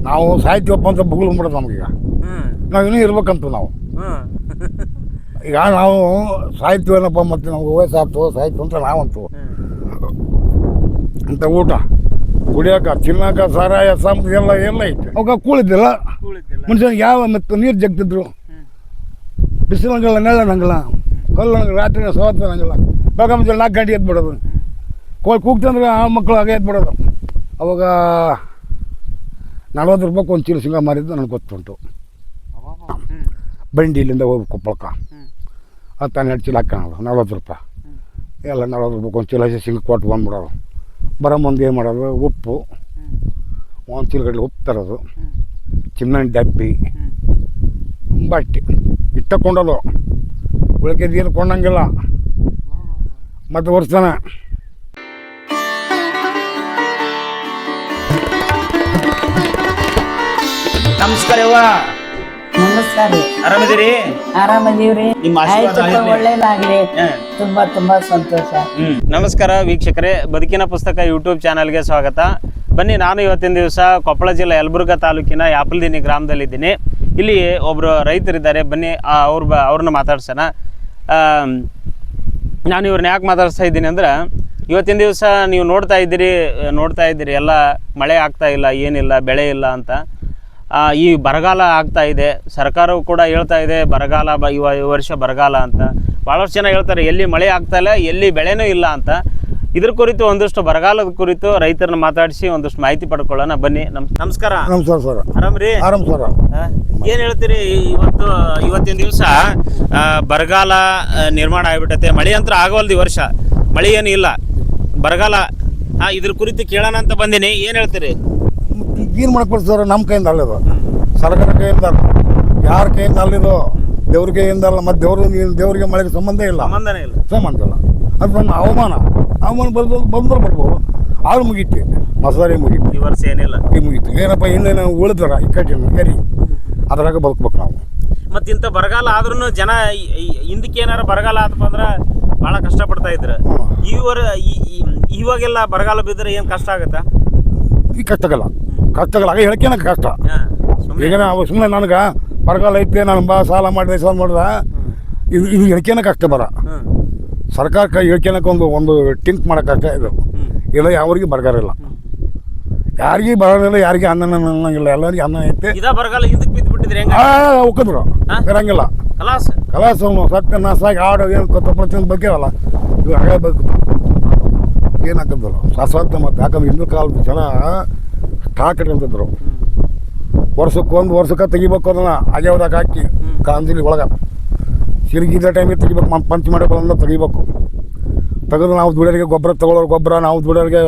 ನಾವು ಸಾಹಿತ್ಯವಪ್ಪ ಅಂತ ಬುಗುಲು ಬಿಡೋದು ನಮಗೀಗ. ನಾವು ಇನ್ನೂ ಇರ್ಬೇಕಂತ ನಾವು ಈಗ ನಾವು ಸಾಹಿತ್ಯ ಏನಪ್ಪ ಮತ್ತು ನಮ್ಗೆ ವಯಸ್ಸಾಯ್ತು ಸಾಹಿತ್ಯ ಅಂತ ನಾವಂತು ಅಂತ ಊಟ ಕುಡಿಯೋಕೆ ತಿನ್ನೋಕೆ ಸಾರಾಯ ಸಾಂಬ ಎಲ್ಲ ಐತೆ ಅವಾಗ ಕೂಳಿದ್ದಿಲ್ಲ ಮನುಷ್ಯನಿಗೆ ಯಾವ ಮತ್ತು ನೀರು ಜಗ್ತಿದ್ರು ಬಿಸಿಲಂಗಲ್ಲ ನೆಳ್ಳನಂಗಲ್ಲ ಕಲ್ಲಂಗಲ್ಲ ರಾತ್ರಿ ಸವತ್ತನಂಗಲ್ಲ ಬೇಗ ಮುಂಚೆ 4 ಗಂಟೆ ಎದ್ಬಿಡೋದು ಕೂಗ್ತಂದ್ರೆ ಆ ಮಕ್ಕಳು ಹಾಗೆ ಎದ್ಬಿಡೋದು. ಅವಾಗ 40 ರೂಪಾಯಿ ಒಂದು ಚೀಲ ಶೇಂಗಾ ಮಾರಿದ್ದು ನನಗೆ ಗೊತ್ತುಂಟು. ಬಂಡಿಲಿಂದ ಹೋಗಿ ಕೊಪ್ಪಳಕ್ಕೆ 10-12 ಚೀಲ ಹಾಕೋಣ 40 ರೂಪಾಯಿ ಎಲ್ಲ 40 ರೂಪಾಯಿ ಒಂದು ಚೀಲ ಶೇಂಗಾ ಕೊಟ್ಟು ಬಂದ್ಬಿಡೋದು. ಬರೋ ಮುಂದೆ ಏನು ಮಾಡೋದು ಉಪ್ಪು ಒಂದು ಚೀಲಗಟ್ಟಲೆ ಉಪ್ಪು ತರೋದು, ಚಿನ್ನಣ್ಣಿ ಡಬ್ಬಿ, ಬಟ್ಟೆ ಇಟ್ಟಕೊಂಡೋದು ಉಳಿಕೆದು ಏನು ಕೊಂಡಂಗಿಲ್ಲ ಮತ್ತು ವರ್ಷನ. ನಮಸ್ಕಾರ ಯವ್ವ. ನಮಸ್ಕಾರ ರೀ. ಆರಾಮಿದ್ದೀರಿ? ಆರಾಮದೀವ್ರಿ. ನಿಮ್ಮ ಆಶೀರ್ವಾದ ಆಗಿರ್ಲಿ. ಒಳ್ಳೇದಾಗ್ಲಿ. ತುಂಬಾ ಸಂತೋಷ. ನಮಸ್ಕಾರ ವೀಕ್ಷಕರೇ, ಬದುಕಿನ ಪುಸ್ತಕ ಯೂಟ್ಯೂಬ್ ಚಾನಲ್ಗೆ ಸ್ವಾಗತ. ಬನ್ನಿ, ನಾನು ಇವತ್ತಿನ ದಿವಸ ಕೊಪ್ಪಳ ಜಿಲ್ಲೆ ಯಲಬುರ್ಗಾ ತಾಲೂಕಿನ ಯಾಪಲ್ದಿನಿ ಗ್ರಾಮದಲ್ಲಿದ್ದೀನಿ. ಇಲ್ಲಿ ಒಬ್ಬರು ರೈತರಿದ್ದಾರೆ, ಬನ್ನಿ ಅವ್ರನ್ನ ಮಾತಾಡ್ಸೋಣ. ನಾನು ಇವ್ರನ್ನ ಯಾಕೆ ಮಾತಾಡ್ಸ್ತಾ ಇದ್ದೀನಿ ಅಂದ್ರೆ, ಇವತ್ತಿನ ದಿವಸ ನೀವು ನೋಡ್ತಾ ಇದ್ದೀರಿ ಎಲ್ಲ ಮಳೆ ಆಗ್ತಾ ಇಲ್ಲ, ಏನಿಲ್ಲ, ಬೆಳೆ ಇಲ್ಲ ಅಂತ. ಈ ಬರಗಾಲ ಆಗ್ತಾ ಇದೆ. ಸರ್ಕಾರವು ಕೂಡ ಹೇಳ್ತಾ ಇದೆ ಬರಗಾಲ ಈ ವರ್ಷ ಬರಗಾಲ ಅಂತ. ಭಾಳಷ್ಟು ಜನ ಹೇಳ್ತಾರೆ ಎಲ್ಲಿ ಮಳೆ ಆಗ್ತಾ ಇಲ್ಲ, ಎಲ್ಲಿ ಬೆಳೆನೂ ಇಲ್ಲ ಅಂತ. ಇದ್ರ ಕುರಿತು ಒಂದಷ್ಟು ಬರಗಾಲದ ಕುರಿತು ರೈತರನ್ನ ಮಾತಾಡಿಸಿ ಒಂದಷ್ಟು ಮಾಹಿತಿ ಪಡ್ಕೊಳ್ಳೋಣ. ಬನ್ನಿ. ನಮಸ್ಕಾರ. ನಮಸ್ಕಾರ ಸರ್. ಆರಾಮ್ರಿ? ಆರಾಮ್ ಸರ್. ಏನು ಹೇಳ್ತೀರಿ? ಇವತ್ತಿನ ದಿವಸ ಬರಗಾಲ ನಿರ್ಮಾಣ ಆಗಿಬಿಟ್ಟತೆ. ಮಳೆ ಅಂತೂ ಆಗೋಲ್ದು ಈ ವರ್ಷ, ಮಳೆ ಏನು ಇಲ್ಲ, ಬರಗಾಲ. ಇದ್ರ ಕುರಿತು ಕೇಳೋಣ ಅಂತ ಬಂದೀನಿ. ಏನು ಹೇಳ್ತೀರಿ? ಏನು ಮಾಡಕ್ಕೆ ಸರ್, ನಮ್ಮ ಕೈಯಿಂದ ಅಲ್ಲಿದು, ಸರ್ಕಾರ ಕೈಯಿಂದ, ಯಾರ ಕೈಯಿಂದ ಅಲ್ಲಿದು, ದೇವ್ರ ಕೈಯಿಂದ ಅಲ್ಲ. ಮತ್ತು ದೇವ್ರಿಗೆ ಮಳೆಗೆ ಸಂಬಂಧ ಇಲ್ಲ, ಸಂಬಂಧ ಇಲ್ಲ. ಅದು ನಮ್ಮ ಅವಮಾನ ಬರ್ಬೋದು. ಆಳು ಮುಗೀತಿ, ಮಸಾರಿ ಮುಗೀತಿ. ಈ ವರ್ಷ ಏನಿಲ್ಲ, ಈ ಮುಗೀತಿ. ಏನಪ್ಪ ಇನ್ನೇನು ಉಳಿದಾರ ಈ ಕಡೆ ಏರಿ ಅದ್ರಾಗ ಬದುಕ್ಬೇಕು ನಾವು. ಮತ್ತು ಇಂಥ ಬರಗಾಲ ಆದ್ರೂ ಜನ ಹಿಂದಕ್ಕೆ ಏನಾರ ಬರಗಾಲ ಆತಪ್ಪ ಅಂದ್ರೆ ಭಾಳ ಕಷ್ಟಪಡ್ತಾ ಇದ್ರು. ಇವಾಗೆಲ್ಲ ಬರಗಾಲ ಬಿದ್ದರೆ ಏನು ಕಷ್ಟ ಆಗುತ್ತಾ? ಈ ಕಷ್ಟಗಲ್ಲ ಆಗ ಹೇಳ್ಕೇನ ಕಷ್ಟ. ಈಗ ನಾವು ಸುಮ್ಮನೆ ನನಗೆ ಬರಗಾಲ ಐತೆ, ನಾನು ಸಾಲ ಮಾಡಿದೆ ಇದು ಹೇಳ್ಕೇನ ಕಷ್ಟ ಬರ. ಸರ್ಕಾರ ಕೈ ಹೇಳ್ಕೇನಕ್ಕೆ ಒಂದು ಟಿಂಕ್ ಮಾಡೋಕ್ಕಷ್ಟೇ ಇದು. ಇಲ್ಲ ಯಾವ್ರಿಗೆ ಬರಗಾಲ ಇಲ್ಲ, ಯಾರಿಗೆ ಬರೋದಿಲ್ಲ, ಯಾರಿಗೆ ಅನ್ನ ಅನ್ನಂಗಿಲ್ಲ, ಎಲ್ಲರಿಗೆ ಅನ್ನ ಐತೆ. ಬರಗಾಲ ಹಿಂದಕ್ಕೆ ಬಿದ್ದುಬಿಟ್ಟಿದ್ರೆ ಹೋಗಿದ್ರು ಇರಂಗಿಲ್ಲ. ಕಲಾಸ ಸತ್ಯ ನಾಸಾಗಿ ಆಡೋ ಏನು ಪ್ರತಿಯೊಂದು ಬಗ್ಗೆ ಅಲ್ಲ, ಇವು ಹಾಗೆ ಬೇಕು. ಏನಾಗದಲ್ಲ ಶಾಶ್ವತ. ಮತ್ತು ಯಾಕಂದ್ರೆ ಹಿಂದಿನ ಕಾಲದ ಜನ ಸ್ಟಾಕ್ ಇಟ್ಕೊಂತಿದ್ರು. ವರ್ಷಕ್ಕೆ ತೆಗಿಬೇಕು ಅದನ್ನು ಆಗ್ಯಾವ್ದಾಗ ಹಾಕಿ ಕಾಂಜಿಲಿ ಒಳಗೆ ಸಿರಿಗಿದ್ದ ಟೈಮಿಗೆ ತೆಗಿಬೇಕು. ಪಂಚ ಮಾಡೋಲ್ಲ ತೆಗಿಬೇಕು. ತೆಗೆದು ನಾವು ದುಡಿಯೋರಿಗೆ ಗೊಬ್ಬರ ನಾವು ದುಡಿಯೋರಿಗೆ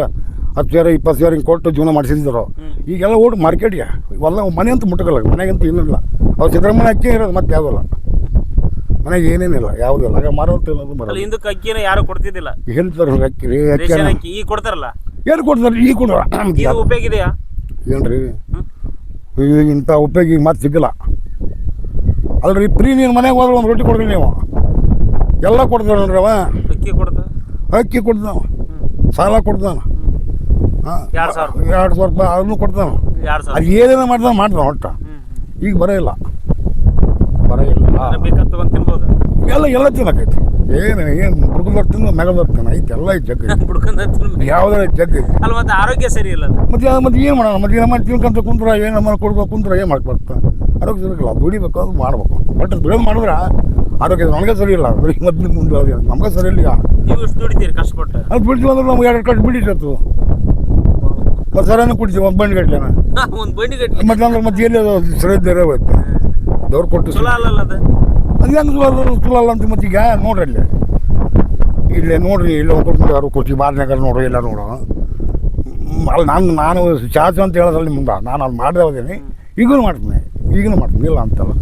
10 ಸೇರು 20 ಸೇರು ಹಿಂಗೆ ಕೊಟ್ಟು ಜೀವನ ಮಾಡಿಸಿದ್ರು. ಈಗೆಲ್ಲ ಓಡಿ ಮಾರ್ಕೆಟ್ಗೆ ಇವೆಲ್ಲ ಮನೆ ಅಂತ ಮುಟ್ಟಗಲ್ಲ, ಮನೆಗಂತೂ ಏನಿಲ್ಲ. ಅವ್ರು ಸಿದ್ದರಾಮಯ್ಯ ಅಕ್ಕಿ ಇರೋದು ಮತ್ತೆ ಯಾವುದಿಲ್ಲ, ಮನೆಗೆ ಏನೇನಿಲ್ಲ, ಯಾವುದಿಲ್ಲ. ಹಾಗೆ ಮಾರೋತಿಲ್ಲ. ಹಿಂದಕ್ಕೆ ಅಕ್ಕಿನ ಯಾರು ಕೊಡ್ತಿದ್ದಿಲ್ಲ. ಹೇಳ್ತಾರೆ ಅಕ್ಕಿ ಈಗ ಕೊಡ್ತಾರಲ್ಲ, ಏನು ಕೊಡ್ತಾರೆ? ಈಗ ಕೊಡ್ರ ಉಪಯೋಗ ಇದೆಯಾ ಏನ್ರಿ? ಇಂಥ ಉಪಯೋಗ ಈಗ ಮತ್ತೆ ಸಿಗಲ್ಲ ಅಲ್ರಿ. ಫ್ರೀ ನೀನು ಮನೆಗೆ ಹೋದ್ರೆ ಒಂದು ರೊಟ್ಟಿ ಕೊಡ್ರಿ, ನೀವು ಎಲ್ಲ ಕೊಡ್ತಾವೆ ನೋಡ್ರಿ. ಅವ ಅಕ್ಕಿ ಕೊಡ್ತಾವ, ಸಾಲ ಕೊಡ್ತಾನ, 2,000 ರೂಪಾಯಿ ಅದನ್ನು ಕೊಡ್ತಾನ. ಅದು ಏನೇನೋ ಮಾಡ್ತಾನೆ ಒಟ್ಟ. ಈಗ ಬರೋಲ್ಲ ಎಲ್ಲ ತಿನ್ನಕೈತಿ. ಏನು ಹುಡುಗದ ತಿಂದು ಮೆಗದ ತಿನ್ನ ಐತಿ, ಎಲ್ಲ ಐತಿ ಜಗ್ ಐತಿ, ಯಾವುದಾರ ಜಗ್ ಐತಿ. ಮತ್ತೆ ಆರೋಗ್ಯ ಸರಿ ಇಲ್ಲ. ಮತ್ತೆ ಏನು ಮಾಡೋಣ? ಮತ್ತೆ ನಮ್ಮ ತಿನ್ಕಂತ ಕುಂತ್ರ ಏನು ಕೊಡ್ಬೇಕು ಕುಂತ್ರ ಏನು ಮಾಡ್ಕೊಡ್ತಾ? ಆರೋಗ್ಯ ಸರಿಯಿಲ್ಲ, ದುಡಿಬೇಕು, ಅದು ಮಾಡ್ಬೇಕು. ಬಟ್ ದುಡಿಯೋದು ಮಾಡಿದ್ರೆ ಆರೋಗ್ಯ ನನಗೆ ಸರಿ ಇಲ್ಲ. ಮೊದಲು ಮುಂದೆ ನಮ್ಗೆ ಸರಿ ಇಲ್ಲ. ನೀವು ಎಷ್ಟು ದುಡಿತೀರಿ ಕಷ್ಟಪಟ್ಟು? ಅದು ಬಿಡ್ತೀವಿ ಅಂದ್ರೆ ನಮ್ಗೆ 2 ಕಟ್ಟು ಬಿಡಿತ್ತು. ಮತ್ತು ಸರನ್ನು ಕುಡಿತೀವಿ ಒಂದು ಬಂಡಿ ಗಟ್ಲೆನ. ಮತ್ತೆ ಅಂದ್ರೆ ಮತ್ತೆ ಎಲ್ಲಿ ಸರಿ ಹೋಯ್ತು ದವ್ರು ಕೊಟ್ಟು ಅದು ಹೆಂಗೆ ಸುಲಲ್ಲ ಅಂತ. ಮತ್ತೆ ಈಗ ನೋಡ್ರಿ ಇಲ್ಲೇ ನೋಡ್ರಿ, ಇಲ್ಲಿ ಹೋಗ್ಕೊಂಡು ಯಾರು ಕೊಡ್ತೀವಿ ಬಾರ್ನಾಗ ನೋಡ್ರಿ, ಎಲ್ಲ ನೋಡೋ. ಅಲ್ಲಿ ನಾನು ಚಾಚು ಅಂತ ಹೇಳೋದ್ರಲ್ಲಿ ಮುಂದೆ ನಾನು ಅಲ್ಲಿ ಮಾಡದೆ ಹೋದೇನಿ, ಈಗಲೂ ಮಾಡ್ತೀನಿ ಇಲ್ಲ ಅಂತಲ್ಲ.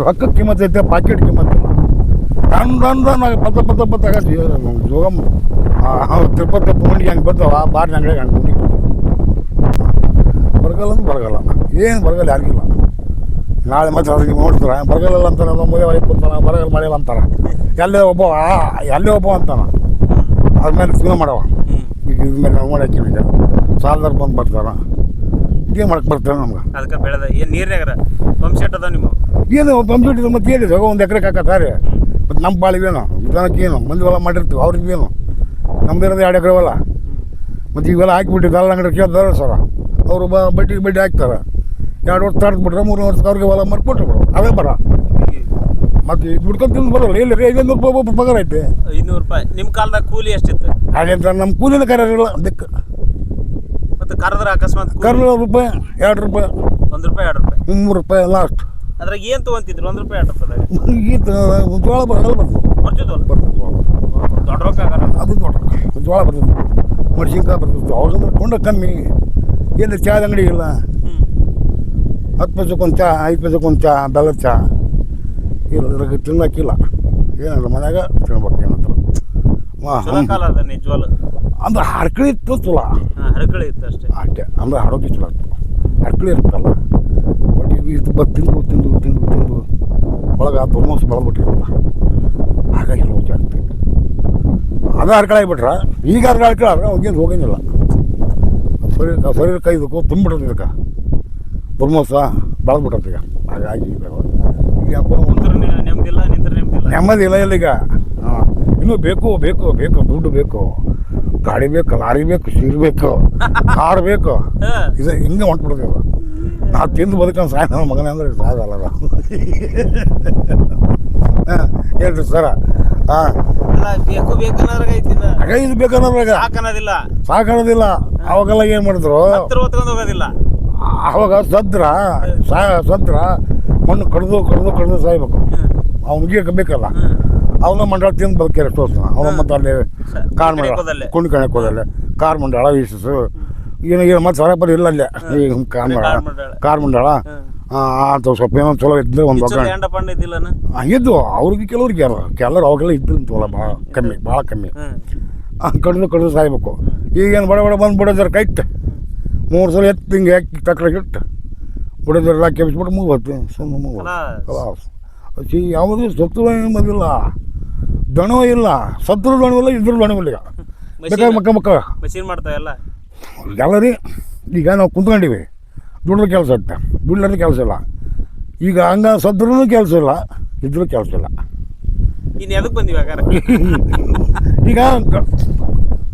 ರೊಕ್ಕ ಕಿಮ್ಮತ್ ಐತೆ, ಪಾಕೆಟ್ ಕಿಮ್ಮತ್ ಇಲ್ಲ. ನಾನು ಪತ್ತ ತಗೋತೀವಿ ಜೋಗಮ್ಮ ತಿರುಪತಿ ಮುಂಡಿಗೆ ಹಂಗೆ ಬರ್ತಾವ ಬಾರಿನ ಅಂಗಡಿಗೆ ಹಂಗೆ ಮುಂಡಿ ಬರಗಾಲ ಅಂದ್ರೆ ಬರಗಾಲ. ಏನು ಬರಗಾಲ ಯಾರಿಗಿಲ್ಲ. ನಾಳೆ ಮತ್ತೆ ಅದಕ್ಕೆ ನೋಡ್ತಾರೆ ಬರಗಾಲ ಅಂತಾನೆ, ಮುದೆ ಹೊರಗೆ ಕೂತಾನ ಬರಗಾಲ ಮಳೆಯಲ್ಲ ಅಂತಾರೆ. ಎಲ್ಲೇ ಒಬ್ಬ ಅಂತಾನೆ. ಅದ್ಮೇಲೆ ಜೀವನ ಮಾಡವ. ಈಗ ಇದ್ಮೇಲೆ ನಾವು ಮಾಡಿ ಹಾಕಿವಿ. ಸಾಲದಾರ ಬಂದು ಬರ್ತಾರೆ, ಏನು ಮಾಡಕ್ಕೆ ಬರ್ತಾರೆ ನಮ್ಗೆ ಅದಕ್ಕೆ ಬೆಳೆದ ಏನು ನೀರ್ನಾಗರ ಪಂಪ್ ಸೆಟ್ ಅದ ನಿಮ್ಮ ಏನು ಕಂಪ್ಯೂಟರ್ ಮತ್ತೆ ಏನಿದೆ ಒಂದು ಎಕರೆ ಹಾಕತ್ತಾರೆ ಮತ್ತು ನಮ್ಮ ಬಾಳಿಗೇನು ವಿಧಾನಕ್ಕೆ ಏನು ಮಂದಿ ಹೊಲ ಮಾಡಿರ್ತೀವಿ ಅವ್ರಿಗೆ ಏನು ನಮ್ದಿರೋದು 2 ಎಕರೆ ಹೊಲ ಮತ್ತು ಇವೆಲ್ಲ ಹಾಕಿಬಿಟ್ಟಿದ್ದು ಎಲ್ಲ ಅಂಗಡಿ ಕೇಳ್ತಾರೆ ಸರ ಅವರು ಬಡ್ಡಿ ಹಾಕ್ತಾರೆ 2 ವರ್ಷ ತರ್ದ್ಬಿಟ್ರೆ 3 ವರ್ಷಕ್ಕೆ ಅವ್ರಿಗೆ ಹೊಲ ಮಾಡ್ಕೊಟ್ರು ಬಿಡು ಅದೇ ಬರ ಮತ್ತು ದುಡ್ಕೊಂಡು ತಿಂದು ಬರೋಲ್ಲ ಎಲ್ಲಿ 500 ರೂಪಾಯಿ ಪಗಾರ ಐತೆ 500 ರೂಪಾಯಿ ನಿಮ್ಮ ಕಾಲದಾಗ ಕೂಲಿ ಎಷ್ಟಿತ್ತು ಹಾಗೆ ಅಂತ ನಮ್ಮ ಕೂಲಿನ ಕರೆಯಿಲ್ಲ ದಿಕ್ಕ ಮತ್ತು ಕರೆದ್ರೆ ಅಕಸ್ಮಾತ್ ಕರ್ನೂರು ರೂಪಾಯಿ 2 ರೂಪಾಯಿ 1 ರೂಪಾಯಿ 2 ರೂಪಾಯಿ 3 ರೂಪಾಯಿ ಲಾಸ್ಟ್ ಅದ್ರಾಗ ಏನು ತೊಗೊಂತಿದ್ರು 1 ರೂಪಾಯಿ 2 ರೂಪಾಯಿದಾಗ ಈತ ಜೋಳ ಬರ್ತದೆ ಬರ್ತಿದ್ವಲ್ಲ ದೊಡ್ಡ ರೊಕ್ಕ ಅದು ದೊಡ್ಡ ಜೋಳ ಬರ್ತದೆ ಮೆಣಸಿನ್ಕಾಯಿ ಬರ್ತದೆ ಅವ್ರದ್ದು ಕೊಂಡ ಕಮ್ಮಿ ಎಲ್ಲಿ ಚಾದ ಅಂಗಡಿ ಇಲ್ಲ 10 ಪೈಸಕ್ಕೊಂದು ಚಾ 5 ಪೈಸಕ್ಕೊಂದು ಚಾ ಬೆಲ್ಲದ ಚಾ ಇಲ್ಲ ತಿನ್ನಕ್ಕಿಲ್ಲ ಏನಿಲ್ಲ ಮನ್ಯಾಗ ತಿನ್ಬೇಕು ಏನಂತ ಚಲೋ ಕಾಲ ಅದ ನಿಜವಾಗ್ಲು ಅಂದ್ರೆ ಹರ್ಕಳಿ ಇತ್ತು ಚಲೋ ಹರಕಳಿ ಇತ್ತು ಅಷ್ಟೇ ಅಷ್ಟೇ ಅಂದ್ರೆ ಆರೋಗ್ಯ ಚಲೋ ಇತ್ತು ಹರ್ಕಳಿ ಇರ್ತಲ್ಲ ಬಟ್ ಇದು ತಿಂದು ಒಳಗೆ ದುರ್ಮೋಸ ಬೆಳೆದ್ಬಿಟ್ಟಿರಲ್ಲ ಹಾಗಾಗಿ ರೋಗ ಆಗ್ತದೆ ಅದು ಹರ್ಕಳಿ ಆಗಿಬಿಟ್ರೆ ಈಗ ಹರ್ಕಳಿ ಆದ್ರೆ ಅವ್ಗೇನು ಹೋಗಂಗಿಲ್ಲ ಶರೀರ ಕೈ ಇದಕ್ಕೂ ತುಂಬಿಬಿಡ್ತದೆ ಇದಕ್ಕೆ ದುರ್ಮೋಸ ಬೆಳೆದ್ಬಿಟ್ಟದ ಈಗ ಹಾಗಾಗಿ ಈಗ ನೆಮ್ಮದಿಲ್ಲ ನಿಂತ್ರೆ ನೆಮ್ಮದಿಲ್ಲ ನೆಮ್ಮದಿ ಇಲ್ಲ ಈಗ ಹಾಂ ಇನ್ನೂ ಬೇಕು ದುಡ್ಡು ಬೇಕು ಗಾಡಿ ಬೇಕು ಲಾರಿ ಬೇಕು ಸೀರೆ ಬೇಕು ಕಾರ್ ಬೇಕು ಇದು ಹಿಂಗೆ ಹೊಂಟ್ಬಿಡ್ತೀವಿ ನಾವು ತಿಂದು ಬದುಕೊಂಡು ಸಾಯ ನನ್ನ ಮಗನೇ ಅಂದ್ರೆ ಸಾಯದಲ್ಲ ಹಾಂ ಹೇಳ್ರಿ ಸರ ಹಾಂ ಆಗ ಇದು ಬೇಕನ್ನೋದ್ರಾಗ ಸಾಕನ್ನೋದಿಲ್ಲ ಅವಾಗೆಲ್ಲ ಏನು ಮಾಡಿದ್ರು ಹೋಗೋದಿಲ್ಲ ಅವಾಗ ಸದ್ರ ಮಣ್ಣು ಕಡ್ದು ಸಾಯ್ಬೇಕು ಅವ್ನಿಗೆ ಬೇಕಲ್ಲ ಅವನ ಮಂಡಳ ತಿಂದು ಬದುಕ್ಯಾರ ಎಷ್ಟೋ ಅವನ ಮತ್ತು ಅಲ್ಲಿ ಕಾರ್ ಮಂಡಳ ಕುಂಡಿ ಕಣಕ್ಕೆ ಹೋದಲ್ಲ ಕಾರ್ ಮಂಡಳ ವೀಸಸ್ಸು ಏನು ಮತ್ತು ಸರಪರಿ ಇಲ್ಲ ಅಲ್ಲೇ ಈಗ ಕಾರ್ ಮಂಡಳ ಅಂತ ಸ್ವಲ್ಪ ಏನೋ ಚಲೋ ಇದ್ದು ಒಂದು ಇದ್ದು ಅವ್ರಿಗೆ ಕೆಲವ್ರಿಗೆ ಕೆಲವ್ರು ಅವಾಗೆಲ್ಲ ಇದ್ದು ಭಾಳ ಕಮ್ಮಿ ಕಡ್ದು ಸಾಯ್ಬೇಕು ಈಗೇನು ಬಡ ಬಂದುಬಿಡೋದ್ರ ಕೈಟ್ 3 ಸಲ ಎತ್ತು ಹಿಂಗೆ ಹಾಕಿ ತಕ್ಳಗಿಟ್ಟು ಬಿಡೋದ್ರೆಲ್ಲ ಕೆಮ್ಸ್ಬಿಟ್ಟು ಮುಗ್ಬತ್ತು ಸುಮ್ಮನೆ ಯಾವುದೂ ಸತ್ವ ಎಂಬುದಿಲ್ಲ ದಣವ ಇಲ್ಲ ಸತ್ರ ದಣವಿಲ್ಲ ಇದ್ರ ದಣವಿಲ್ಲ ಈಗ ಬೇಕಾದ್ರೆ ಮಕ್ಕ ಮಷೀನ್ ಮಾಡ್ತಾವೆಲ್ಲ ಎಲ್ಲರಿ ಈಗ ನಾವು ಕುಂತ್ಕೊಂಡಿವಿ ದುಡ್ದು ಕೆಲಸ ಇರುತ್ತೆ ದುಡ್ಲಾರ್ದು ಕೆಲಸ ಇಲ್ಲ ಈಗ ಹಂಗ ಸದ್ರೂ ಕೆಲಸ ಇಲ್ಲ ಇದ್ರೂ ಕೆಲಸ ಇಲ್ಲ ಇನ್ನು ಎದಕ್ಕೆ ಬಂದಿವಿ ಈಗ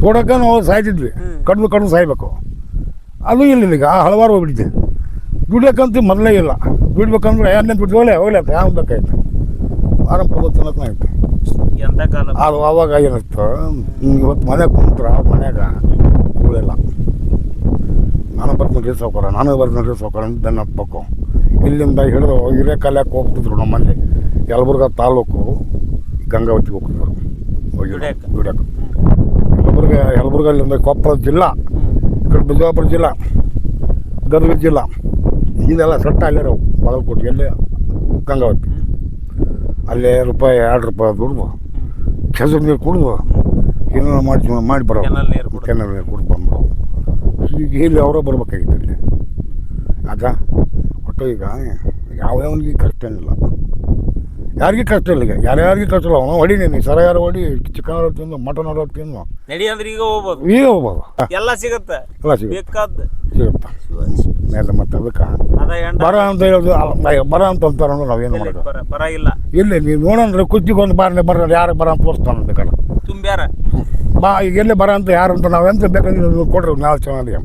ಕೊಡೋಕೆ ನಾವು ಸಾಯ್ತಿದ್ವಿ ಕಡ್ದು ಸಾಯ್ಬೇಕು ಅದು ಇಲ್ಲ ಈಗ ಹಲವಾರು ಹೋಗ್ಬಿಟ್ಟಿದೆ ದುಡಿಯೋಕ್ಕಂತೂ ಮೊದಲೇ ಇಲ್ಲ ದುಡ್ಬೇಕಂದ್ರೆ ಯಾರನ್ನೇ ದುಡ್ಡು ಹೋಗ್ಲಿ ಅಂತ ಯಾವ ಬೇಕಾಯ್ತು ಆರಾಮ ತಿನ್ನೋಕೆ ಆಯ್ತು ಅದು ಅವಾಗ ಏನಿತ್ತು ಇವತ್ತು ಮನೆಗೆ ಕುಂತ್ರ ಮನ್ಯಾಗ ಕೂಳಿಲ್ಲ ನಾನು ಬರ್ತೀನಿ ಸಾವುಕಾರ ಅಂತ ಬೆನ್ನು ಹತ್ಬೇಕು ಇಲ್ಲಿಂದ ಹಿಡಿದು ಹಿರೇಕಾಲಕ್ಕೆ ಹೋಗ್ತಿದ್ರು ನಮ್ಮಲ್ಲಿ ಯಲಬುರ್ಗ ತಾಲೂಕು ಗಂಗಾವತಿಗೆ ಹೋಗ್ತಿದ್ರು ದುಡಿಯೋಕೆ ಯಲಬುರ್ಗಲ್ಲಿಂದ ಕೊಪ್ಪಳ ಜಿಲ್ಲಾ ಈ ಕಡೆ ಬಿಜಾಪುರ ಜಿಲ್ಲಾ ಗದಗ ಜಿಲ್ಲಾ ಇದೆಲ್ಲ ಸಟ್ಟ ಅಲ್ಲೇ ನಾವು ಬಾಗಲಕೋಟೆ ಎಲ್ಲೇ ಗಂಗಾವತಿ ಅಲ್ಲೇ $2 ರೂಪಾಯಿ ದುಡ್ದು ಕೆಸರು ನೀರು ಕುಡಿದು ಏನೇನೋ ಮಾಡಿ ಬರೋ ಕೆನಲ್ ನೀರು ಕುಡಿದು ಬಂದ್ಬಿಡೋ ಈಗ ಇಲ್ಲಿ ಅವರೇ ಬರ್ಬೇಕಾಗಿತ್ತು ಇಲ್ಲಿ ಆಗ ಒಟ್ಟು ಈಗ ಯಾವ್ಯಾವನಿಗೆ ಕಷ್ಟ ಏನಿಲ್ಲ ಯಾರಿಗೂ ಕಷ್ಟ ಇಲ್ಲ ಈಗ ಯಾರ್ಯಾರಿಗೆ ಕಷ್ಟ ಇಲ್ಲ ಅವನು ಹೊಡಿನಿ ಸರ ಯಾರು ಹೊಡಿ ಚಿಕನ್ ಆಡೋದು ತಿಂದು ಮಟನ್ ಆಡೋದು ತಿಂದು ಈಗ ಹೋಗ್ಬೋದು ಎಲ್ಲ ಸಿಗುತ್ತೆ ಮೇಲೆ ಮತ್ತೆ ಅದಕ್ಕೆ ಬರ ಅಂತ ಹೇಳೋದು ಬರ ಅಂತ ಅಂತಾರೆ ಅಂದ್ರೆ ನಾವೇನು ಮಾಡೋದು ಬರ ಇಲ್ಲ ಇಲ್ಲಿ ನೀವು ನೋಡೋಣ ಕುಚ್ಚಿಗೊಂದು ಬರ ಯಾರು ಬರ ಅಂತ ತೋರಿಸ್ತಾನೆ ಬೇಕಾದ್ರೆ ತುಂಬ್ಯಾರ ಬಾ ಈಗ ಎಲ್ಲಿ ಬರ ಅಂತ ಯಾರು ಅಂತ ನಾವು ಎಂತ ಬೇಕಾದ್ರೆ ಕೊಡ್ರಿ 4 ಚಾನಲ್ಗೆ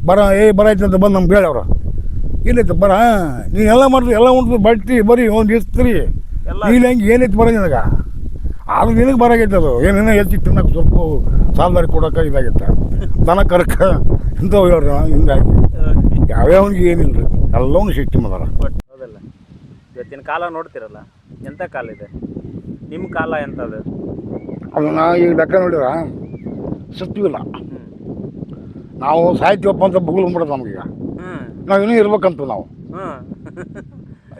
ಬರ ಬರ ಐತೆ ಅಂತ ಬಂದು ನಮ್ಗೆ ಹೇಳವ್ರ ಇಲ್ಲೈತೆ ಬರ ನೀನೆಲ್ಲ ಮಾಡಿದ್ರಿ ಎಲ್ಲ ಉಂಟು ಬಟ್ಟಿ ಬರೀ ಒಂದು ಇಸ್ತ್ರಿ ಇಲ್ಲಿ ಹಂಗೆ ಏನೈತೆ ಬರ ನಿನಗೆ ಆದ್ರೂ ನಿನಗೆ ಬರಾಗೈತೆ ಅದು ಏನೇನೋ ಹೆಚ್ಚಿಗೆ ತಿನ್ನಕ್ಕೆ ಸ್ವಲ್ಪ ಸಾಲದಾರಿ ಕೊಡೋಕೆ ಇದಾಗೈತೆ ದನ ಕರಕ ಇಂಥವು ಹೇಳ್ರಿ ಹಿಂಗಾಗಿ ಯಾವ್ಯಾವನಿಗೆ ಏನಿಲ್ಲ ರೀ ಎಲ್ಲವೂ ಸಿಸ್ಟಮ್ ಅದಾರ ಹೌದಲ್ಲ ಇವತ್ತಿನ ಕಾಲ ನೋಡ್ತಿರಲ್ಲ ಎಂಥ ಕಾಲ ಇದೆ ನಿಮ್ಮ ಕಾಲ ಎಂಥದ್ದು ಅದು ನಾ ಈಗ ಲೆಕ್ಕ ನೋಡಿರ ಸತ್ವಿಲ್ಲ ನಾವು ಸಾಹಿತ್ಯವಪ್ಪ ಅಂತ ಬುಗುಳ್ಬಿಡೋದು ನಮಗೀಗ ನಾವಿನ್ನೂ ಇರ್ಬೇಕಂತ ನಾವು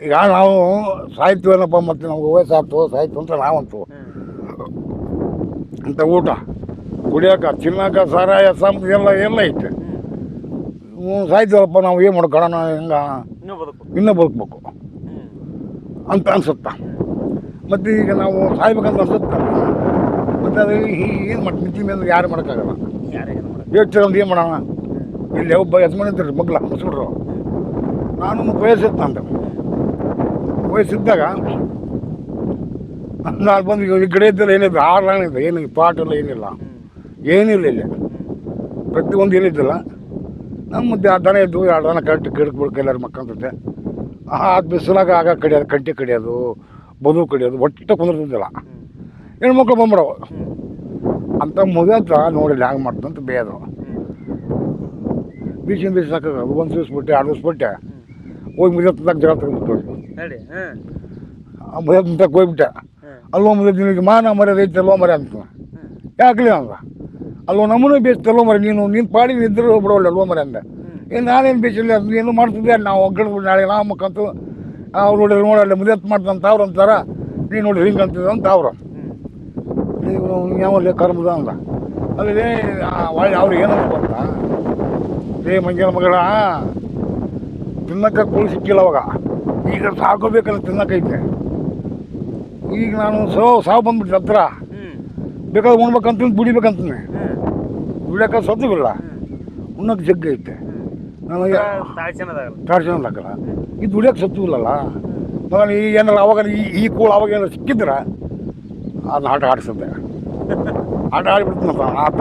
ಈಗ ನಾವು ಸಾಹಿತ್ಯವನ್ನಪ್ಪ ಮತ್ತು ನಮ್ಗೆ ವಯಸ್ಸಾಗ್ತು ಸಾಹಿತ್ಯ ಅಂತ ನಾವಂತು ಅಂತ ಊಟ ಕುಡಿಯೋಕೆ ತಿನ್ನೋಕೆ ಸಾರಾಯ ಸಂಪ ಎಲ್ಲ ಐತೆ ಸಾಹಿತ್ಯವಪ್ಪ ನಾವು ಏನು ಮಾಡೋಣ ಹಿಂಗೆ ಇನ್ನೂ ಬದುಕಬೇಕು ಅಂತ ಅನ್ಸುತ್ತಾ ಮತ್ತು ಈಗ ನಾವು ಸಾಯ್ಬೇಕಂತ ಅನ್ಸುತ್ತ ಮತ್ತು ಅದು ಏನು ಮಾಡಿ ನಿಂತಿ ಮೇಲೆ ಯಾರು ಮಾಡೋಕ್ಕಾಗಲ್ಲ ಯೋಚನೆ ಒಂದು ಏನು ಮಾಡೋಣ ಇಲ್ಲಿ ಒಬ್ಬ ಯಜಮಾನ ಇದ್ದರು ಮಗ್ಲ ಮುಸ್ಬಿಟ್ರು. ನಾನು ವಯಸ್ಸಿತ್ತು ನಂದು. ವಯಸ್ಸಿದ್ದಾಗ ನಾನು ಬಂದು ಈ ಗಿಡ ಇದ್ದಲ್ಲಿ ಏನಿಲ್ಲ, ಆರ್ಲಾಣಿದೆ, ಏನು ಪಾಟೆಲ್ಲ ಏನಿಲ್ಲ, ಏನಿಲ್ಲ ಇಲ್ಲಿ ಪ್ರತಿಯೊಂದು ಏನಿದ್ದಿಲ್ಲ. ನಮ್ಮ ದನ ಇದ್ದು 2 ದನ ಕಟ್ಟಿ ಗಿಡಕ್ಕೆ ಬಿಡ್ಕ ಎಲ್ಲರೂ ಮಕ್ಕಂತಿದ್ದೆ. ಅದು ಬಿಸಿಲಾಗ ಆಗ ಕಡಿಯೋದು, ಕಂಟಿ ಕಡಿಯೋದು, ಬದು ಕಡಿಯೋದು, ಒಟ್ಟು ಕುಂದಿರ್ತಿದ್ದಿಲ್ಲ. ಹೆಣ್ಮಕ್ಳು ಬಂದ್ಬಿಡವು ಅಂತ ಮುಗಿದ ನೋಡಿಲ್ಲ ಹ್ಯಾಂಗೆ ಮಾಡ್ತಂತ ಬೇಯದು. ಬೀಸಿನ ಬೀಸಿ ಸಾಕಾಗೋದು. 1 ದಿವ್ಸ ಬಿಟ್ಟೆ 2 ದಿವ್ಸ ಬಿಟ್ಟೆ ಹೋಗಿ ಮುಗಿದ ತಂದಾಗ ಜಗಳ ತೆಗೆದ್ಬಿಟ್ಟು ಮುಗಿದ ತಂತಕ್ಕೆ ಹೋಗ್ಬಿಟ್ಟೆ. ಅಲ್ಲೋ ಮುಗಿದ ನಿನಗೆ ಮಾನ ಮರ್ಯಾದೆ ಐತಲ್ಲೋ ಮರ ಅಂತ. ಯಾಕಲಿ ಅಂದ. ಅಲ್ಲೋ ನಮ್ಮನ್ನು ಬೇಯಿಸ್ತಲ್ಲೋ ಮರ, ನೀನು ಪಾಡಿ ಇದ್ದರೂ ಬಿಡೋಲ್ಲ ಅಲ್ವೋ ಮರ ಅಂದೆ. ನಾನೇನು ಬೇಯಿಸಿಲ್ಲ, ಏನು ಮಾಡ್ತಿದ್ದೆ ನಾವು ಗಿಡಗಳು ನಾಳೆ ನಾವು ಮಕ್ಕಂತು ಅವ್ರು ನೋಡಿದ್ರೆ ನೋಡಲ್ಲ ಮುದಿಯತ್ತು ಮಾಡ್ತಂತ ಅವ್ರು ಅಂತಾರ, ನೀನು ನೋಡಿ ಹಿಂಗೆ ಅಂತಿದ್ದ ಅಂತ ಅವರು ಯಾವಲ್ಲೇ ಕರ್ಮದ ಅಂದ. ಅಲ್ಲಿ ಒಳ್ಳೆ ಅವ್ರು ಏನಂತ ಗೊತ್ತ, ಮಂಜನ ಮಗಳ ತಿನ್ನಕ್ಕೆ ಕೂಳಿ ಸಿಕ್ಕಿಲ್ಲ ಅವಾಗ, ಈಗ ಸಾಕೋಬೇಕಲ್ಲ ತಿನ್ನಕ್ಕೈತೆ. ಈಗ ನಾನು ಸಾವು ಬಂದ್ಬಿಟ್ಟು ಹತ್ರ ಬೇಕಾದ್ರೆ ಉಣ್ಬೇಕಂತ ದುಡಿಬೇಕಂತೀನಿ. ದುಡಿಯೋಕೆ ಸತ್ತುವಿಲ್ಲ, ಉಣ್ಣಕ್ಕೆ ಜಗ್ಗ ಐತೆ. ನನಗೆ ತಾಡ್ಸೋದಾಗಲ್ಲ, ಇದು ದುಡಿಯೋಕೆ ಸತ್ತು ಇಲ್ಲಲ್ಲ. ನಾನು ಈ ಏನಾರ ಅವಾಗ ಈ ಕೂಳು ಅವಾಗ ಏನಾರು ಸಿಕ್ಕಿದ್ರೆ ಅದನ್ನ ಆಟ ಆಡಿಸಿದ್ದೆ. ಆಟ ಆಡಿಬಿಡ್ತೀನಪ್ಪ ಆತ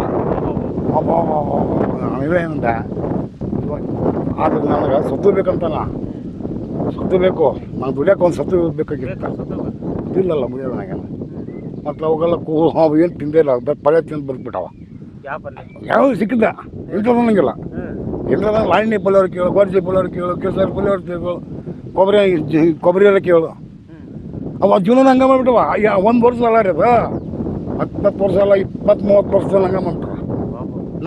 ಇವೇನಂದ. ಆದ್ರೆ ನನಗೆ ಸತ್ತು ಬೇಕಂತಲ್ಲ, ಸತ್ತು ಬೇಕು, ನಾನು ದುಡಿಯೋಕೆ ಒಂದು ಸತ್ತು ಬೇಕಾಗಿತ್ತು. ಇಲ್ಲಲ್ಲ ಮುಗಿಯೋದು ನನಗೆ. ಮತ್ತು ಅವಾಗೆಲ್ಲ ಅವು ಏನು ತಿಂದೇ ಇಲ್ಲ, ಪಳೆ ತಿಂದು ಬದುಕ್ಬಿಟ್ಟವ. ಯಾವುದು ಸಿಕ್ಕಿದ್ದ ಇಂಥದ್ದು ನನಗಿಲ್ಲ. ಇಂಥದ್ದು ಲಾಣಿ ಪಲ್ಯವ್ರು ಕೇಳು, ಗೋರ್ಜಿ ಪಲ್ಯವ್ರು ಕೇಳು, ಕೇಸರಿ ಪಲ್ಯವ್ರು ಕೇಳು, ಕೊಬ್ಬರಿ ಎಲ್ಲ ಕೇಳು. ಅವ ಜೀವನ ಹಂಗೆ ಮಾಡಿಬಿಟ್ಟವ. 1 ವರ್ಷ ಅಲ್ಲ ರೀ ಅದು, 10 ವರ್ಷ ಅಲ್ಲ, 20-30 ವರ್ಷದಲ್ಲಿ ಹಂಗೆ ಮಾಡ್ತಾರೆ.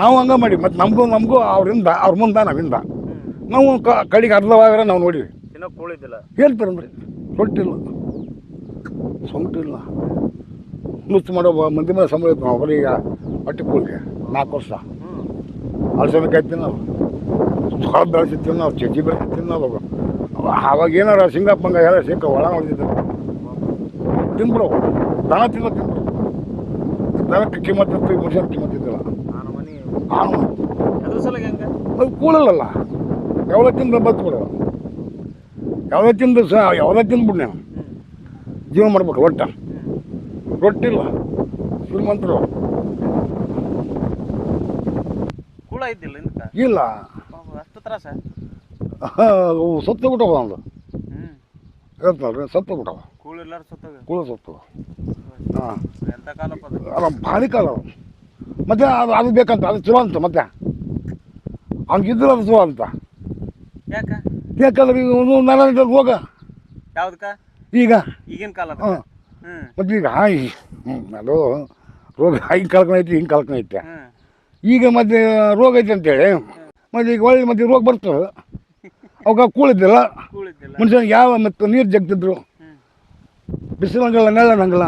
ನಾವು ಹಂಗೆ ಮಾಡಿ ಮತ್ತು ನಮಗೂ ಅವ್ರಿಂದ ಅವ್ರ ಮುಂದೆ ನಾವಿಂದ ನಾವು ಕಡೆಗೆ ಅರ್ಧವಾಗ್ರೆ ನಾವು ನೋಡಿವಿ. ಹೇಳ್ತಾರಂದ್ರಿ ಸೊಟ್ಟಿಲ್ಲ, ಸೊಂಟಿಲ್ಲ, ನುಚ್ಚು ಮಾಡೋ ಮಂದಿ ಮೇಲೆ ಸಂಬಳ ಇತ್ತು. ನಾವು ಬರೀ ಹೊಟ್ಟೆ ಕೂಳಿಗೆ 4 ವರ್ಷ ಅಲಸಂದಕಾಯಿ ತಿನ್ನೋದು, ಜೋಳ ಬೆಳೆಸಿ ತಿನ್ನೋದು, ಚಜ್ಜಿ ಬೆಳೆಸಿ ತಿನ್ನೋದು. ಅವಾಗ ಏನಾರ ಸಿಂಗಪ್ಪಂಗ ಎಲ್ಲ ಸಿಕ್ಕ ಒಳ ನೋಡ್ತಿದ್ರು ತಿನ್ಬಿಡು. ದನ ತಿನ್ಬಿಡು. ದನಕ್ಕೆ ಕಿಮ್ಮತ್ತಿತ್ತು, ಮನುಷ್ಯನ ಕಿಮ್ಮತ್ತಿದ್ದಿಲ್ಲ. ಅದು ಕೂಳಲ್ಲ, ಯಾವ್ದೇ ತಿಂದು ಬದುಕ್ಬಿಡು, ಯಾವುದೇ ತಿಂದ್ಬಿಡು ನೀನು ಜೀವನ ಮಾಡ್ಬೇಕು. ರೊಟ್ಟಿಲ್ಲ, ಶ್ರೀಮಂತರು ಇಲ್ಲ, ಸತ್ತು ಬಿಟ್ಟವ. ಒಂದು ಹೇಳ್ತಾನಲ್ರಿ, ಸತ್ತು ಬಿಟ್ಟವ, ಕೂಳು ಸತ್ತು. ಹಾಂ, ಭಾರಿ ಕಾಲ. ಮತ್ತೆ ಅದು ಬೇಕಂತ, ಅದು ಚಲೋ ಅಂತ. ಮತ್ತೆ ಹಂಗಿದ್ರೆ ಅದು ಚಲೋ ಅಂತ. ಯಾಕಂದ್ರೆ ಈಗ ರೋಗ ಈಗ ಈಗಿನ ಕಾಲ ಮತ್ತೆ ಈಗ ಅದು ರೋಗ ಹಿಂಗೆ ಕಳ್ಕೊಂಡೈತಿ, ಹಿಂಗೆ ಕಳ್ಕೊಂಡೈತೆ. ಈಗ ಮತ್ತೆ ರೋಗ ಐತೆ ಅಂತೇಳಿ ಮತ್ತೆ ಈಗ ಒಳ್ಳೆ ಮತ್ತೆ ರೋಗ ಬರ್ತದೆ. ಅವಾಗ ಕೂಳಿದ್ದಿಲ್ಲ ಮನುಷ್ಯನಿಗೆ. ಯಾವ ಮತ್ತು ನೀರು ಜಗ್ತಿದ್ರು, ಬಿಸಿಲು ಹಂಗಲ್ಲ, ನೆಳ್ಳ ಹಂಗಲ್ಲ,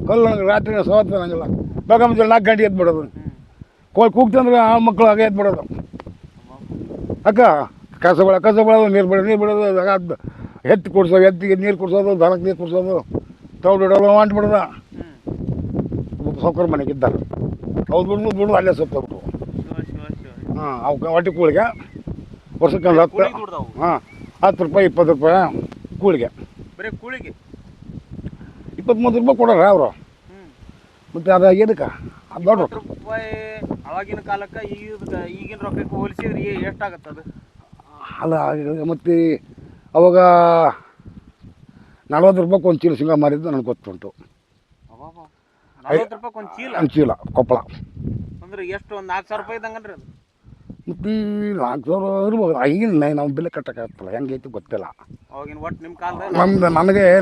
ಕಲ್ಲು ಹಂಗಲ್ಲ, ರಾತ್ರಿ ಸವತ್ತು ಹಂಗಲ್ಲ. ಬೇಗ ಮುಂಚೆ 4 ಗಂಟೆ ಎದ್ಬಿಡೋದು, ಕೂಗ್ತಂದ್ರೆ ಆ ಮಕ್ಕಳು ಹಾಗೆ ಎದ್ಬಿಡೋದು. ಅಕ್ಕ ಕಸ ಬೆಳೋದು, ನೀರು ಬಿಡೋದು, ಅದು ಎತ್ತಿ ಕುಡ್ಸೋದು, ಎತ್ತಿಗೆ ನೀರು ಕುಡ್ಸೋದು, ದನಕ್ಕೆ ನೀರು ಕುಡ್ಸೋದು, ತೌಡಿಡೋದು, ಅಂಟ್ಬಿಡೋದು. ಸೌಕರ್ಯ ಮನೆಗಿದ್ದಾರೆ ಅವ್ರು ಬಿಡೋದು ಅಲ್ಲೇ ಸತ್ತೋಗ್ಬಿಟ್ಟು. ಹಾಂ, ಅವಕ್ಕೆ ಹೊಟ್ಟೆ ಕೂಳಿಗೆ ವರ್ಷಕ್ಕೆ ಒಂದು 10, ಹಾಂ 10 ರೂಪಾಯಿ 20 ರೂಪಾಯಿ ಕೂಳಿಗೆ, 20-30 ರೂಪಾಯಿ ಕೊಡೋರ ಅವರು. ಮತ್ತು ಅದು ಏನಕ್ಕೆ ಅದು ದೊಡ್ಡ ರೂಪಾಯಿ ಅವಾಗಿನ ಕಾಲಕ್ಕೆ ಈಗಿನ ರೊಕ್ಕಕ್ಕೆ ಹೋಲಿಸಿದ್ರೆ ಎಷ್ಟಾಗತ್ತೆ ಅದು? ಅಲ್ಲ, ಮತ್ತು ಅವಾಗ 40 ರೂಪಾಯಿ ಒಂದು ಚೀಲ ಸಿಂಗ ಮಾರಿದ್ದು ನನಗೆ ಗೊತ್ತುಂಟು. 40 ರೂಪಾಯಿ ಒಂದು ಚೀಲ ಕೊಪ್ಪಳ ಅಂದ್ರೆ ಎಷ್ಟು, ಒಂದು 4,000 ರೂಪಾಯಿ ಇದ್ದಂಗನ್ರಿ ಅದು. ಮತ್ತು 4,000 ಇರ್ಬೋದು. ಈಗಿನ ನಾವು ಬೆಲೆ ಕಟ್ಟಕ್ಕಾಗ್ತಲ್ಲ, ಹೆಂಗೈತಿ ಗೊತ್ತಿಲ್ಲ. ಅವಾಗಿನ ಒಟ್ಟು ನಿಮ್ಮ ಕಾಲದ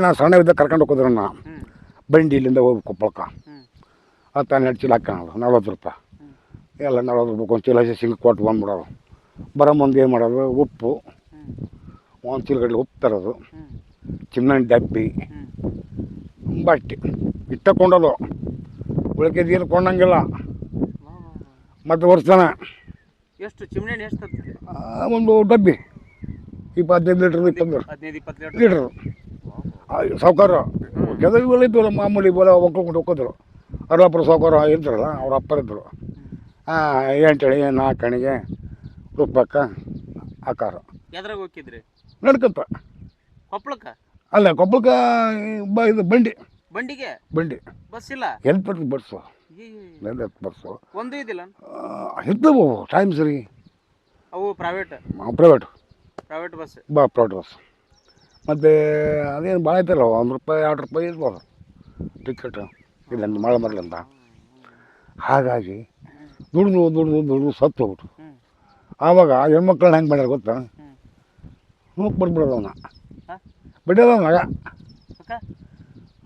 ನಾನು ಸಣ್ಣ ಇದ್ದಾಗ ಕರ್ಕೊಂಡು ಹೋಗಿದ್ರು ನಾ ಬಂಡಿ ಇಲ್ಲಿಂದ ಹೋಗಿ ಕೊಪ್ಪಳಕ್ಕೆ. 10-12 ಚೀಲ ಹಾಕೋದು 40 ರೂಪಾಯಿ. ಎಲ್ಲ 40 ರೂಪಾಯಿ ಒಂದು ಚೀಲ ಹಸಿ ಸಿಂಗ ಕೊಟ್ಟು ಬಂದ್ಬಿಡೋದು. ಬರೋ ಮುಂದೆ ಏನು ಮಾಡೋದು, ಉಪ್ಪು 1 ಚೀಲ ಗಡ್ಲೆ ಉಪ್ಪು ತರೋದು, ಚಿನ್ನಣ್ಣಿ ಡಬ್ಬಿ, ಬಟ್ಟೆ ಇಟ್ಟಕೊಂಡೋದು. ಉಳಿಕೆದು ಏನು ಕೊಂಡಂಗಿಲ್ಲ. ಮತ್ತು ವರ್ಷನ ಎಷ್ಟು ಚಿಮ್ಣಿ ಎಷ್ಟು ಒಂದು ಡಬ್ಬಿ 15 ಲೀಟ್ರ್ 20 ಲೀಟ್ರ್. ಸಾವುಕಾರ ಇವೆಲ್ಲ ಇದ್ದಲ್ಲ ಮಾಮೂಲಿ ಬೋಲ ಒಕ್ಕೊಂಡು ಹೋಗೋದ್ರು. ಅರ್ವಾಪುರ ಸಾವುಕಾರ ಇರ್ತಾರಲ್ಲ, ಅವ್ರ ಅಪ್ಪರಿದ್ದರು. 8 ಅಣಿ 4 ಅಣಿಗೆ ತುಪ್ಪಕ್ಕ ಆಕಾರ ಎದ್ರಾಗ ಹೋಗಿದ್ರಿ ನಡ್ಕಂತ ಕೊಪ್ಪಳಕ್ಕೆ ಅಲ್ಲ ಕೊಪ್ಪಳಕ್ಕೆ ಇದು ಬಂಡಿ ಬಂಡಿಗೆ ಬಸ್ ಇಲ್ಲ ಎಲ್ಲಿ ಬರ್ತದೆ ಬಸ್ಸು ಎಲ್ಲಿ ಬಸ್ಸು ಒಂದು ಇದಿಲ್ಲ ಇದ್ದವು ಟೈಮ್ ಸರಿ ಅವು private private bus private bus ಮತ್ತು ಅದೇನು ಭಾಳ ಐತಲ್ಲ ₹1 ₹2 ಇರ್ಬೋದು ಟಿಕೆಟ್ ಇಲ್ಲಂತ ಮಳೆ ಬರಲಿಂದ ಹಾಗಾಗಿ ದುಡ್ದು ಸತ್ತು ಹೋಗ್ಬಿಟ್ಟು ಆವಾಗ ಹೆಣ್ಮಕ್ಳನ್ನ ಹೆಂಗೆ ಮಾಡ್ಯಾರ ಗೊತ್ತಾ ಹೋಗಿ ಬರ್ಬಿಡೋದು ಅವನ್ನ ಬಿಡೋದ ಮಗ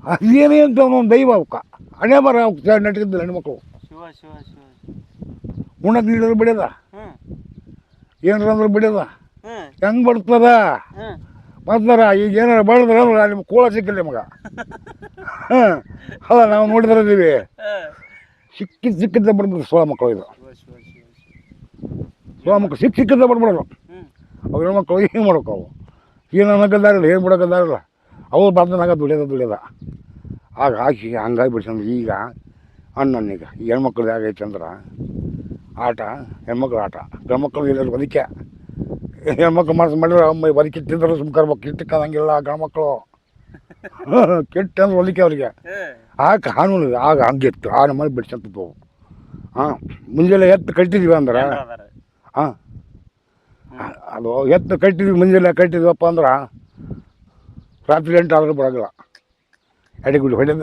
ಅದೇನೇ ಅಂತ ಅವನೊಂದು ದೈವ ಅವಕ್ಕ ಹಣೆ ಬರ ನಟಿದ್ದಿಲ್ಲ ಹೆಣ್ಮಕ್ಳು ಉಣ್ಣಕ್ಕೆ ನೀಡಿದ್ರೆ ಬಿಡೋದ ಏನಾರ ಅಂದ್ರೆ ಬಿಡೋದ ಹೆಂಗೆ ಬರ್ತದ ಬರ್ತಾರ ಈಗ ಏನಾರ ಬೆಳೆದ್ರೆ ಅಂದ್ರೆ ನಿಮ್ಗೆ ಕೋಳ ಸಿಕ್ಕಿಲ್ಲ ಮಗ ಅಲ್ಲ ನಾವು ನೋಡಿದ್ರದೀವಿ ಸಿಕ್ಕಿದ್ದ ಬರ್ಬಿಡ್ತು ಸೋಳ ಮಕ್ಕಳು ಇದು ಸೋಳ ಮಕ್ಕಳು ಸಿಕ್ಕಿದ್ದ ಬರ್ಬಿಡೋದು ಅವು ಹೆಣ್ಮಕ್ಳು ಏನು ಮಾಡೋಕೆ ಅವು ಏನು ಅನ್ನೋಕ್ಕದಾರಿಲ್ಲ ಏನು ಬಿಡೋಕ್ಕದಾರಿಲ್ಲ ಅವ್ರು ಬರ್ದನಾಗ ದುಡಿಯೋದ ಆಗ ಹಾಕಿ ಹಂಗಾಗಿ ಬಿಡ್ಸಂದ್ರೆ ಈಗ ಅಣ್ಣನೀಗ ಈ ಹೆಣ್ಮಕ್ಳು ಆಗೈತೆ ಅಂದ್ರೆ ಆಟ ಹೆಣ್ಮಕ್ಳು ಆಟ ಗಂಡ್ಮಕ್ಳು ಇರೋದು ಬದುಕೆ ಹೆಣ್ಮಕ್ಳು ಮಾಡಿದ್ರೆ ಬದುಕಿಟ್ಟಿದ್ರು ಸುಮ್ಕರ್ಬೇಕು ಕಿಟ್ಟಕ್ಕಂಗಿಲ್ಲ ಗಂಡ್ಮಕ್ಳು ಕೆಟ್ಟ ಅಂದ್ರೆ ಹೊಲಿಕೆ ಅವ್ರಿಗೆ ಆ ಕಾನೂನು ಆಗ ಹಂಗಿತ್ತು ಆ ನಮ್ಮಲ್ಲಿ ಬಿಡ್ಸಂತದ್ದು ಮುಂಜಾನೆ ಎತ್ತು ಕಟ್ಟಿದ್ವಿ ಅಂದ್ರೆ ಅದು ಎತ್ತು ಕಟ್ಟಿದ್ವಿ ಮುಂಜಾನೆ ಕಟ್ಟಿದ್ವಪ್ಪ ಅಂದ್ರೆ ರಾತ್ರಿ 8 ಆದರೂ ಬರೋಂಗಿಲ್ಲ ಎಡೆಗುಡಿ ಹೊಡೆದ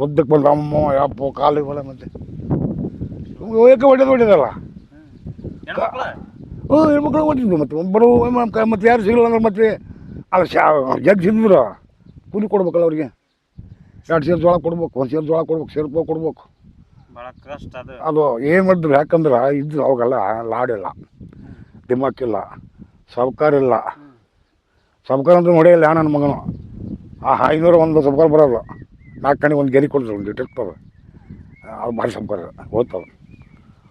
ಉದ್ದಕ್ಕೆ ಬಂದು ಅಮ್ಮ ಯಪ್ಪ ಕಾಲಿಗೆ ಬಲ ಮತ್ತೆ ಏಕೆ ಹೊಡೆದಲ್ಲ ಹೆಣ್ಮಕ್ಳು ಹೊಟ್ಟಿದ್ವು ಮತ್ತೆ ಬರೋ ಮತ್ತೆ ಯಾರು ಸಿಗಲ್ಲ ಅಂದ್ರೆ ಮತ್ತೆ ಅದು ಜಗ್ ಸಿದ್ರು ಕೂಲಿ ಕೊಡ್ಬೇಕಲ್ಲ ಅವ್ರಿಗೆ 2 ಸೇರು ಜೋಳ ಕೊಡ್ಬೇಕು 1 ಸೇರು ಜೋಳ ಕೊಡ್ಬೇಕು ಸೇರ್ಪೋ ಕೊಡ್ಬೇಕು ಭಾಳ ಕಷ್ಟ ಅದು ಏನು ಮಾಡಿದ್ರು ಯಾಕಂದ್ರೆ ಇದ್ದು ಅವಾಗೆಲ್ಲ ಲಾಡಿಲ್ಲ ದಿಮಾಕಿಲ್ಲ ಸಾವುಕಾರಿಲ್ಲ ಸಾವುಕಾರ ಅಂದ್ರೆ ಹೊಡೆಯಲ್ಲ ನನ್ನ ಮಗನು 500 ಒಂದು ಸಾವುಕಾರ ಬರೋಲ್ಲ 4 ಕಣಿಗೆ ಒಂದು ಗೆರಿ ಕೊಡ್ತಾರೆ ಒಂದು ಇಟ್ಟಿರ್ತದೆ ಅದು ಭಾರಿ ಸಾವುಕಾರ ಓದ್ತದೆ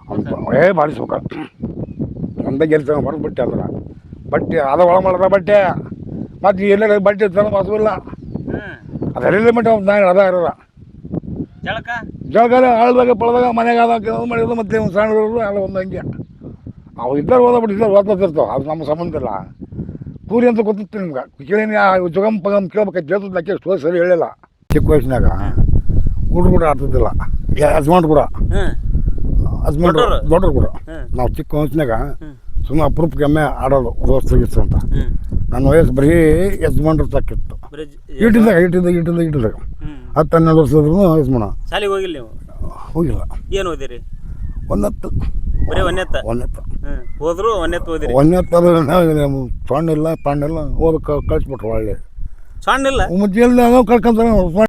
ಅವ್ನು ಭಾರಿ ಸಾವುಕಾರ ಒಂದೇ ಗೆರಿ ತಗೊಂಡು ಬರೋದು ಬಟ್ಟೆ ಅಂದ್ರೆ ಬಟ್ಟೆ ಅದು ಒಳ ಮಾಡೋದ ಬಟ್ಟೆ ಮತ್ತು ಎಲ್ಲರ ಬಟ್ಟೆ ತಂದು ಮಸುವಿಲ್ಲ ಅದೆಲ್ಲ ಮಟ್ಟ ಒಂದು ನಾಯಿ ಅದ ಇರೋಲ್ಲ ಜಳಕಾಲ ಆಳ್ದಾಗ ಪಳದಾಗ ಮನೆಗೆ ಆದಾಗ ಮಾಡಿದ್ರು ಮತ್ತೆ ಒಂದು ಸಣ್ಣ ಅಲ್ಲ ಒಂದು ಹಂಗೆ ಅವು ಇದ್ದಾರೆ ಓದಬಿಟ್ಟು ಇದ್ದಾರೆ ಓದ್ತಿರ್ತಾವೆ ಅದು ನಮ್ಮ ಸಂಬಂಧ ಇಲ್ಲ ಕೂಲಿ ಅಂತ ಗೊತ್ತಿತ್ತು ನಿಮ್ಗೆ ಕೇಳಿನ ಜುಗಮ್ ಪಗಮ್ ಕೇಳ್ಬೇಕಾಯ್ತು ಜೇತಕ್ಕೆ ಸ್ಟೋ ಸರಿ ಹೇಳಿಲ್ಲ ಚಿಕ್ಕ ವಯಸ್ಸಿನಾಗ ಹುಡುಗರು ಕೂಡ ಆಡ್ತಿದ್ದಿಲ್ಲ ಯಜಮಾನ್ರು ಕೂಡ ಯಜಮಾನ್ರು ದೊಡ್ಡರು ಕೂಡ ನಾವು ಚಿಕ್ಕ ವಯಸ್ಸಿನಾಗ ಸುಮ್ಮನೆ ಅಪರೂಪಕ್ಕೆ ಎಮ್ಮೆ ಆಡೋದು ದೋಸ್ತಗಿತ್ತು ಅಂತ ನನ್ನ ವಯಸ್ಸು ಬರೀ ಯಜಮಾನ್ರು ತಕ್ಕಿತ್ತು ಇಟ್ಟಿದ್ದಾಗ 10-12 ವರ್ಷದ್ರು ಯಜಮಾನ ಶಾಲೆಗೆ ಹೋಗಿಲ್ಲ ನೀವು ಹೋಗಿಲ್ಲ ಏನು ಓದಿರಿ ಒಂದತ್ತು ಹೋದ್ರು ಒಂದೆತ್ತು ಸಣ್ಣ ಇಲ್ಲ ಓದಕ್ಕೆ ಕಳಿಸ್ಬಿಟ್ರು ಒಳ್ಳೆ ಸಣ್ಣ ಇಲ್ಲ ಮತ್ತೆ ಎಲ್ಲ ಕಳ್ಕೊಂತಾರೆ